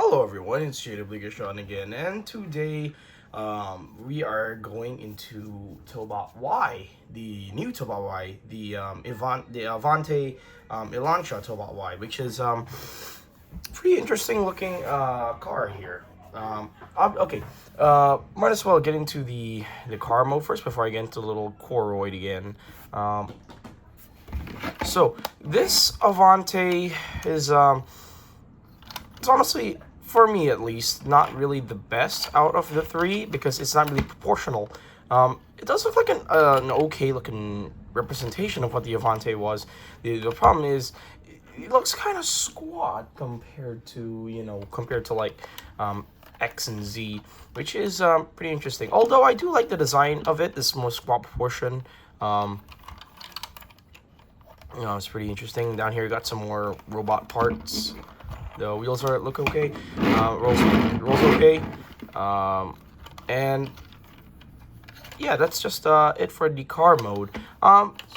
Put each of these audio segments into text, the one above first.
Hello everyone, it's Sean again, and today we are going into Tobot Y, the new Tobot Y, the Avante Elantra Tobot Y, which is pretty interesting looking car here. Okay, might as well get into the car mode first before I get into the little Coroid again. So this Avante is it's honestly, for me at least, not really the best out of the three because it's not really proportional. It does look like an okay looking representation of what the Avante was. The problem is, it looks kind of squat compared to like X and Z, which is pretty interesting. Although I do like the design of it, this more squat proportion. It's pretty interesting. Down here, you got some more robot parts. The wheels look okay. Rolls okay. And yeah, that's just it for the car mode.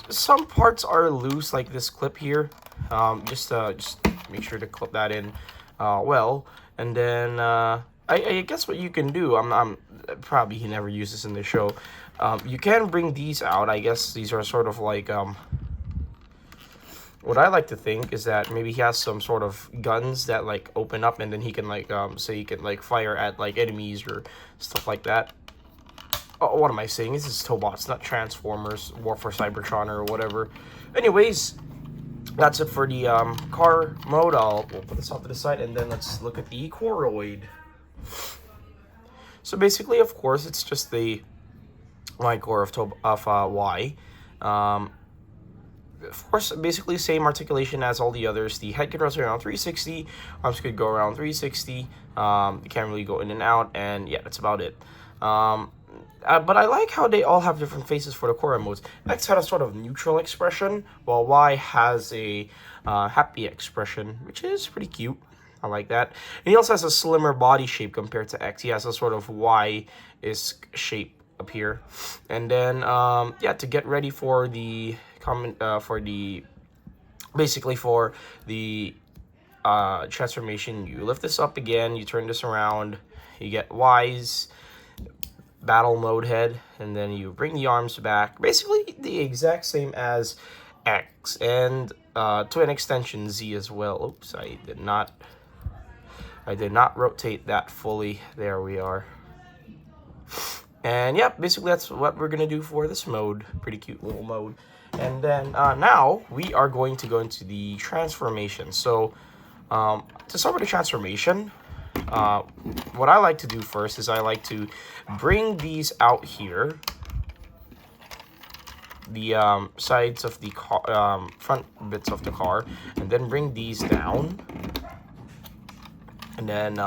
Some parts are loose, like this clip here. Just make sure to clip that in well. And then I guess what you can do. I'm probably never use this in the show. You can bring these out. I guess these are sort of like what I like to think is that maybe he has some sort of guns that like open up and then he can like so he can like fire at like enemies or stuff like that. Oh, what am I saying? This is Tobots, not Transformers, War for Cybertron or whatever. Anyways, that's it for the car mode. We'll put this off to the side and then let's look at the Coroid. So basically, of course, it's just the Y core of Y. Of course, basically same articulation as all the others. The head can rotate around 360, arms could go around 360. You can't really go in and out, and yeah, that's about it. But I like how they all have different faces for the core modes. X had a sort of neutral expression, while Y has a happy expression, which is pretty cute. I like that. And he also has a slimmer body shape compared to X. He has a sort of Y-ish shape up here. And then, yeah, to get ready for the transformation, you lift this up again, you turn this around, you get Y's battle mode head, and then you bring the arms back, basically the exact same as X, and to an extension Z as well. Oops, I did not rotate that fully. There we are. And yeah, basically that's what we're gonna do for this mode. Pretty cute little mode. And then now we are going to go into the transformation. So to start with the transformation, what I like to do first is I like to bring these out here, the sides of the car, front bits of the car, and then bring these down. And then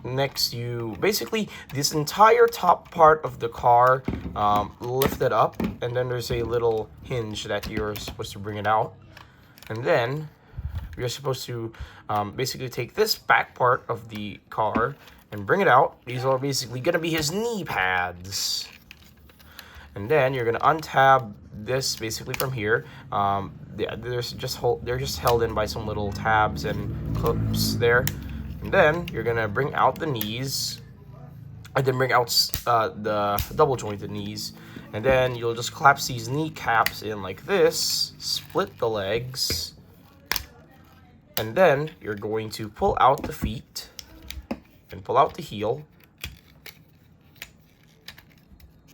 next, you basically this entire top part of the car lift it up, and then there's a little hinge that you're supposed to bring it out, and then you're supposed to basically take this back part of the car and bring it out. These are basically gonna be his knee pads, and then you're gonna untab this basically from here. They're just held in by some little tabs and clips there. And then you're gonna bring out the knees, and then bring out the double jointed knees, and then you'll just collapse these kneecaps in like this, split the legs, and then you're going to pull out the feet and pull out the heel.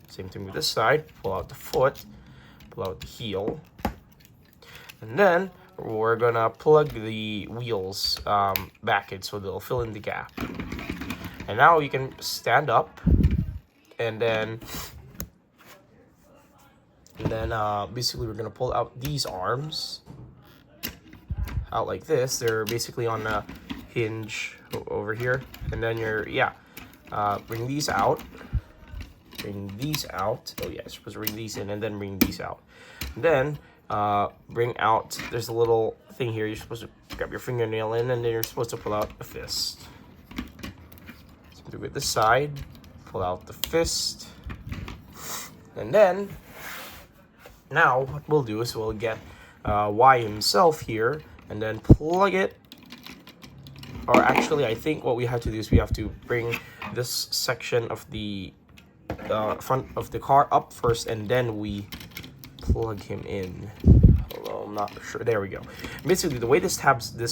Same thing with this side, pull out the foot, pull out the heel, and then we're gonna plug the wheels back in so they'll fill in the gap. And now you can stand up, and then basically we're gonna pull out these arms out like this. They're basically on a hinge over here, and then bring these out. Bring these out. Oh yeah, you're supposed to bring these in and then bring these out. And then bring out, there's a little thing here, you're supposed to grab your fingernail in, and then you're supposed to pull out a fist. So do it this side, pull out the fist, and then now what we'll do is we'll get Y himself here, and then plug it or actually, I think what we have to do is we have to bring this section of the front of the car up first, and then we plug him in. Although I'm not sure. There we go. Basically, the way this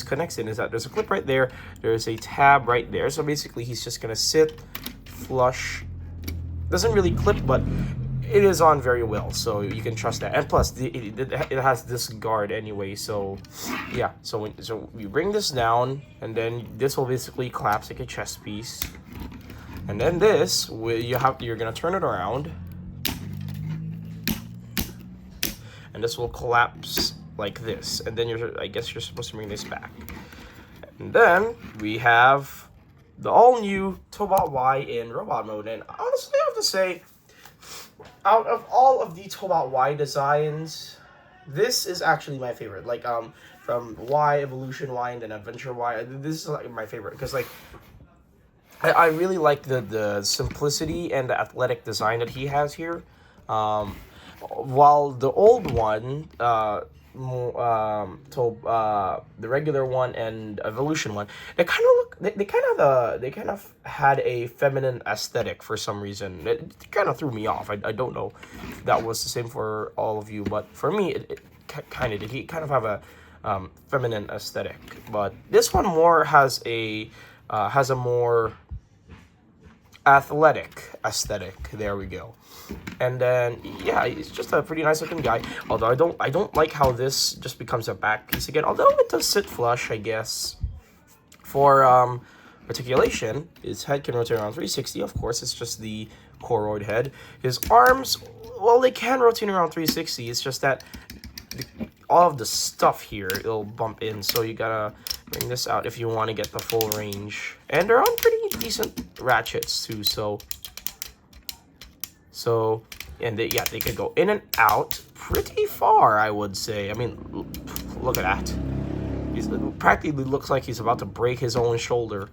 connects in is that there's a clip right there. There's a tab right there. So basically, he's just gonna sit flush. Doesn't really clip, but it is on very well, so you can trust that. And plus, it has this guard anyway. So yeah. So you bring this down, and then this will basically collapse like a chess piece. And then this, you're gonna turn it around, and this will collapse like this. And then I guess you're supposed to bring this back. And then we have the all-new Tobot Y in robot mode. And honestly, I have to say, out of all of the Tobot Y designs, this is actually my favorite. Like from Y, Evolution Y, and then Adventure Y, this is like my favorite because like I really like the simplicity and the athletic design that he has here. While the old one, the regular one and Evolution one, they kind of had a feminine aesthetic for some reason. It kind of threw me off. I don't know if that was the same for all of you, but for me, it kind of did. He kind of have a feminine aesthetic, but this one has a more athletic aesthetic. There we go. And then yeah, he's just a pretty nice looking guy. Although I don't like how this just becomes a back piece again. Although it does sit flush, I guess. For articulation, his head can rotate around 360. Of course, it's just the choroid head. His arms, well, they can rotate around 360. It's just that all of the stuff here, it'll bump in. So you gotta bring this out if you want to get the full range. And they're on pretty decent ratchets too. So, and they could go in and out pretty far, I would say. I mean, look at that. He practically looks like he's about to break his own shoulder.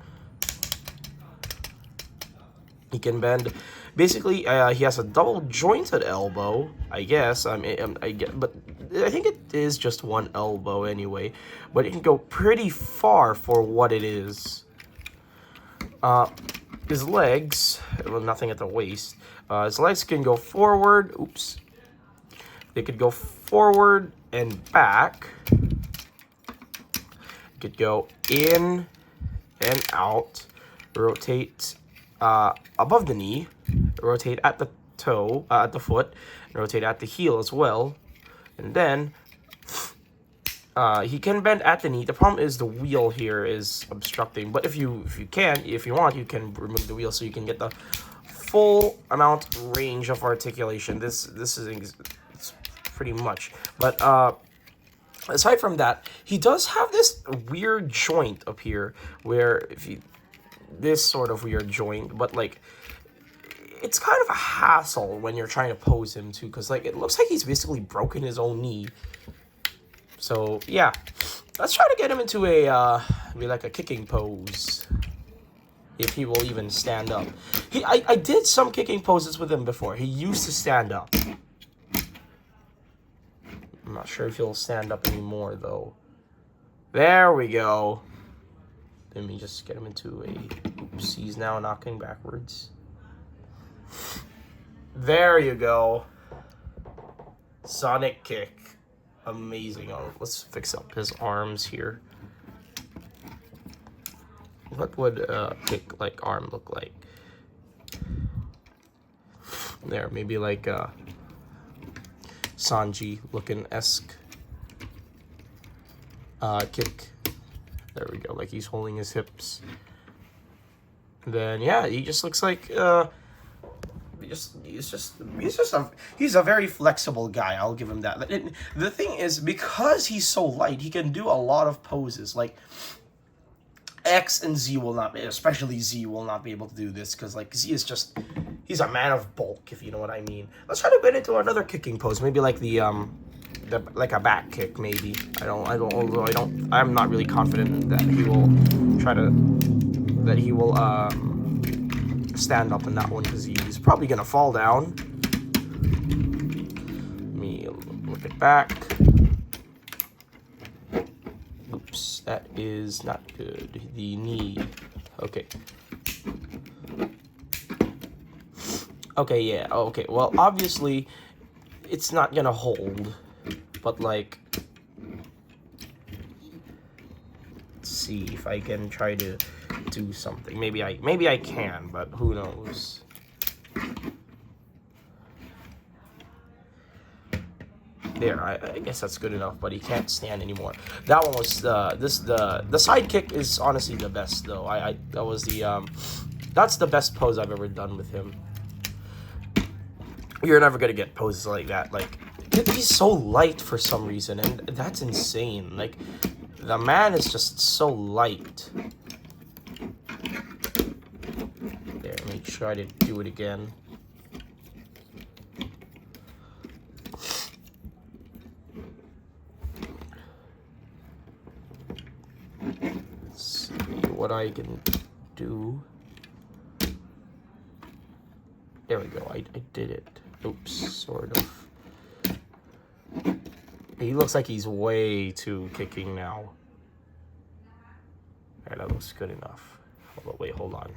He can bend. Basically, he has a double jointed elbow, I guess. But I think it is just one elbow anyway. But it can go pretty far for what it is. His legs, well, nothing at the waist. His legs can go forward. Oops. They could go forward and back. Could go in and out. Rotate above the knee. Rotate at the toe, at the foot. Rotate at the heel as well. And then he can bend at the knee. The problem is the wheel here is obstructing. But if you want, you can remove the wheel so you can get the full amount range of articulation. This is pretty much. But aside from that, he does have this weird joint up here where this sort of weird joint, but like it's kind of a hassle when you're trying to pose him too, because like it looks like he's basically broken his own knee. So yeah, let's try to get him into a like a kicking pose, if he will even stand up. I did some kicking poses with him before. He used to stand up. I'm not sure if he'll stand up anymore though. There we go. Let me just get him into a. Oops, he's now knocking backwards. There you go. Sonic kick. Amazing. Oh, let's fix up his arms here. What would a kick like arm look like? There, maybe like a Sanji looking esque kick. There we go. Like he's holding his hips. And then yeah, he just looks like he's a very flexible guy. I'll give him that. The thing is, because he's so light, he can do a lot of poses. Like X and Z will not be, especially Z will not be able to do this because like Z is just, he's a man of bulk, if you know what I mean. Let's try to get into another kicking pose. Maybe like the like a back kick. Maybe I'm not really confident that he will stand up in that one because he's probably gonna fall down. Let me look it back. Oops, That is not good. The knee. Okay. Okay, yeah. Okay, well, obviously, it's not gonna hold. But, like... Let's see if I can try to do something. Maybe I can, but who knows. There, I guess that's good enough, but he can't stand anymore. That one was the sidekick is honestly the best though. That was the that's the best pose I've ever done with him. You're never gonna get poses like that. Like he's so light for some reason, and that's insane. Like the man is just so light. There, let me try to do it again. What I can do. There we go. I did it. Oops, sort of. He looks like he's way too kicking now. Alright, that looks good enough. Wait, hold on.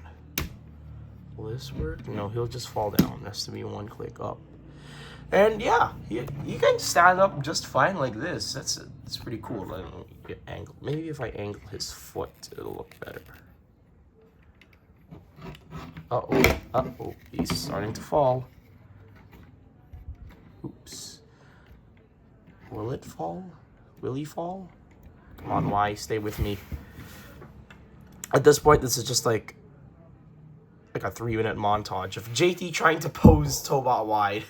Will this work? No, he'll just fall down. There has to be one click up. And yeah, you can stand up just fine like this. That's pretty cool. Let me get angled. Maybe if I angle his foot, it'll look better. Uh-oh, he's starting to fall. Oops. Will it fall? Will he fall? Come on, Y, stay with me. At this point, this is just like a 3-minute montage of JT trying to pose Tobot wide.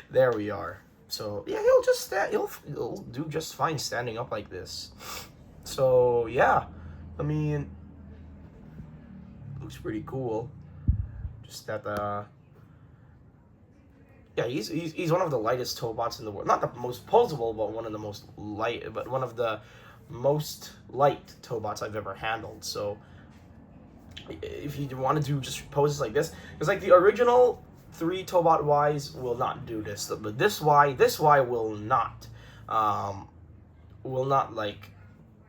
There we are. So yeah, he'll just stand. He'll do just fine standing up like this. So yeah, I mean, looks pretty cool. Just that yeah, he's one of the lightest Tobots in the world. Not the most posable, but one of the most light. But one of the most light Tobots I've ever handled. So if you want to do just poses like this, because like the original 3 Tobot Ys will not do this, but this Y will not like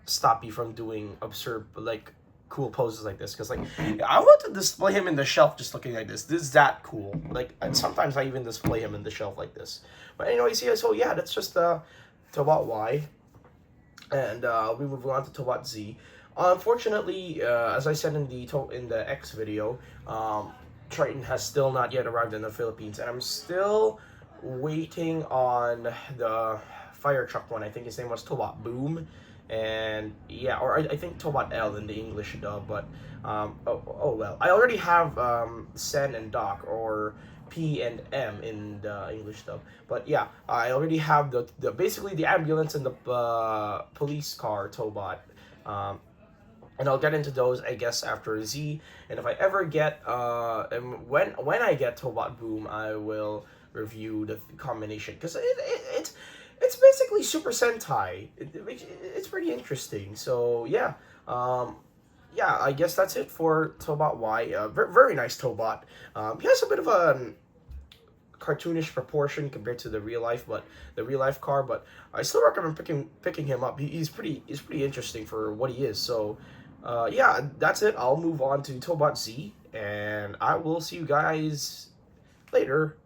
stop you from doing absurd like cool poses like this. Because like I want to display him in the shelf just looking like this. This is that cool. Like, and sometimes I even display him in the shelf like this. But anyways, yeah, so yeah, that's just Tobot Y, and we move on to Tobot Z. Unfortunately, as I said in the X video, Triton has still not yet arrived in the Philippines, and I'm still waiting on the fire truck one. I think his name was Tobot Boom, and yeah, or I think Tobot L in the English dub. But oh well, I already have Sen and Doc, or P and M in the English dub. But yeah, I already have the basically the ambulance and the police car Tobot. And I'll get into those, I guess, after Z. And if I ever get, and when I get Tobot Boom, I will review the combination, because it's basically Super Sentai. It's pretty interesting. So yeah, yeah, I guess that's it for Tobot Y. Very nice Tobot. He has a bit of a cartoonish proportion compared to the real life car, but I still recommend picking him up. He's pretty interesting for what he is. So yeah, that's it. I'll move on to Tobot Z, and I will see you guys later.